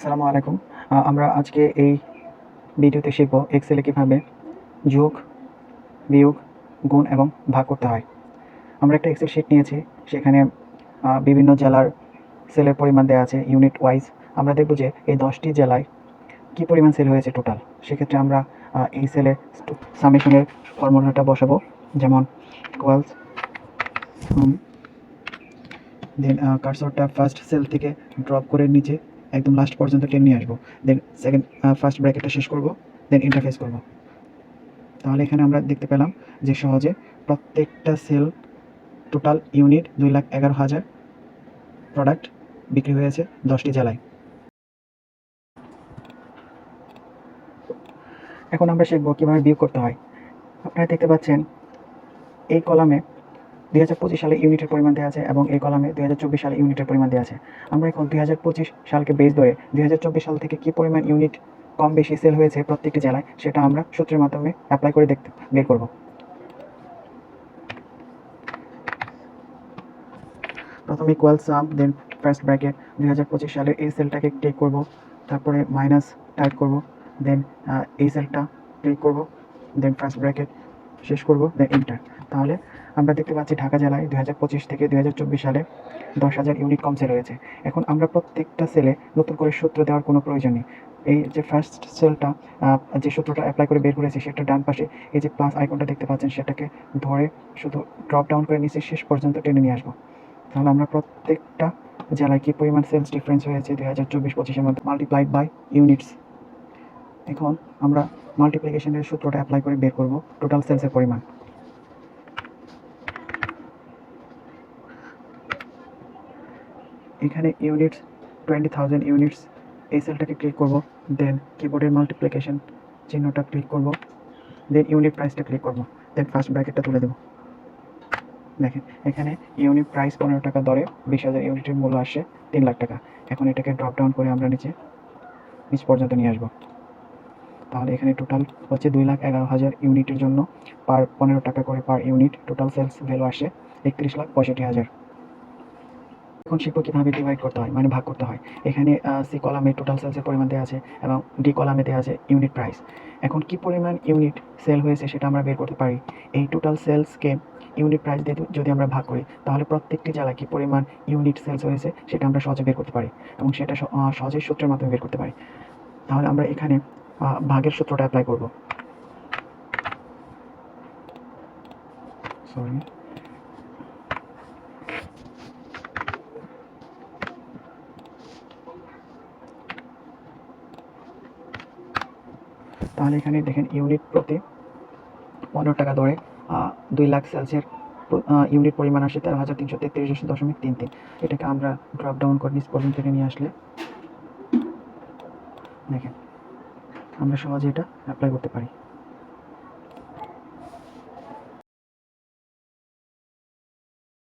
আসসালামু আলাইকুম। আমরা আজকে এই ভিডিওতে শিখব এক্সেলে কীভাবে যোগ, বিয়োগ, গুণ এবং ভাগ করতে হয়। আমরা একটা এক্সেল শিট নিয়েছি, সেখানে বিভিন্ন জেলার সেলের পরিমাণ দেওয়া আছে ইউনিট ওয়াইজ। আমরা দেখব যে এই 10টি জেলায় কী পরিমাণ সেল হয়েছে টোটাল। সেক্ষেত্রে আমরা এই সেলে সামেশনের ফর্মুলাটা বসাবো, যেমন ইকুয়ালস দেন কার্সরটা ফার্স্ট সেল থেকে ড্রপ করে নিচে একদম লাস্ট পর্যন্ত টেনে নিয়ে আসবো। দেন সেকেন্ড ফার্স্ট ব্র্যাকেটটা শেষ করব, দেন ইন্টারফেস করব। তাহলে এখানে আমরা দেখতে পেলাম যে সহজে প্রত্যেকটা সেল টোটাল ইউনিট 2,11,000 প্রোডাক্ট বিক্রি হয়েছে 10টি জেলায়। এখন আমরা শিখব কীভাবে বিয়োগ করতে হয়। আপনারা দেখতে পাচ্ছেন এই কলামে 2025 সালে ইউনিটের পরিমাণ দেওয়া আছে এবং এই কলামে 2024 সালে ইউনিটের পরিমাণ দেওয়া আছে। আমরা এখন 2025 সালকে বেস ধরে 2024 সাল থেকে কী পরিমাণ ইউনিট কম বেশি সেল হয়েছে প্রত্যেকটি জেলায়, সেটা আমরা সূত্রের মাধ্যমে অ্যাপ্লাই করে বের করব। প্রথমে ইকুয়াল সাম, দেন ফার্স্ট ব্র্যাকেট 2025 সালের এই সেলটাকে ক্লিক করব, তারপরে মাইনাস টাইপ করব, দেন এই সেলটা ক্লিক করব, দেন ফার্স্ট ব্র্যাকেট শেষ করব, দেন এন্টার। তাহলে আমরা দেখতে পাচ্ছি ঢাকা জেলায় 2025 থেকে 2024 সালে 10,000 ইউনিট কম সেল হয়েছে। এখন আমরা প্রত্যেকটা সেলে নতুন করে সূত্র দেওয়ার কোনো প্রয়োজন নেই। এই যে ফার্স্ট সেলটা যে সূত্রটা অ্যাপ্লাই করে বের করেছি, সেটা ডান পাশে এই যে প্লাস আইকনটা দেখতে পাচ্ছেন, সেটাকে ধরে শুধু ড্রপ ডাউন করে নিচে শেষ পর্যন্ত টেনে নিয়ে আসবো। তাহলে আমরা প্রত্যেকটা জেলায় কী পরিমাণ সেলস ডিফারেন্স হয়েছে 2024-25-এর মধ্যে মাল্টিপ্লাইড বাই ইউনিটস। এখন আমরা মাল্টিপ্লিকেশনের সূত্রটা অ্যাপ্লাই করে বের করব টোটাল সেলসের পরিমাণ। এখানে ইউনিটস 20,000 ইউনিটস, এই সেলটাকে ক্লিক করব, দেন কিবোর্ডের মাল্টিপ্লিকেশন চিহ্নটা ক্লিক করব, দেন ইউনিট প্রাইসটা ক্লিক করব, দেন ফার্স্ট ব্র্যাকেটটা তুলে দেব। দেখেন এখানে ইউনিট প্রাইস 15 টাকা দরে 20,000 ইউনিটের মূল্য আসে 3 লাখ টাকা। এখন এটাকে ড্রপ ডাউন করে আমরা নিচ পর্যন্ত নিয়ে আসবো। তাহলে এখানে টোটাল হচ্ছে 2,11,000 ইউনিটের জন্য পার 15 টাকা করে per unit total sales value আসে 31,65,000। এখন শিখব কীভাবে ডিভাইড করতে হয়, মানে ভাগ করতে হয়। এখানে সি কলামে টোটাল সেলসের পরিমাণ দেওয়া আছে এবং ডি কলামে দেওয়া আছে ইউনিট প্রাইস। এখন কী পরিমাণ ইউনিট সেল হয়েছে সেটা আমরা বের করতে পারি। এই টোটাল সেলসকে ইউনিট প্রাইস দিয়ে যদি আমরা ভাগ করি, তাহলে প্রত্যেকটি জেলায় কী পরিমাণ ইউনিট সেলস হয়েছে সেটা আমরা সহজে বের করতে পারি এবং সেটা সহজেই সূত্রের মাধ্যমে বের করতে পারি। তাহলে আমরা এখানে ভাগের সূত্রটা অ্যাপ্লাই করব। সরি, তাহলে এখানে দেখেন ইউনিট প্রতি 15 টাকা দরে 2 লাখ সেলসের ইউনিট পরিমাণ আসে 13,333.33। এটাকে আমরা ড্রপ ডাউন করে নিচ পর্যন্ত নিয়ে আসলে দেখেন আমরা সহজে এটা অ্যাপ্লাই করতে পারি।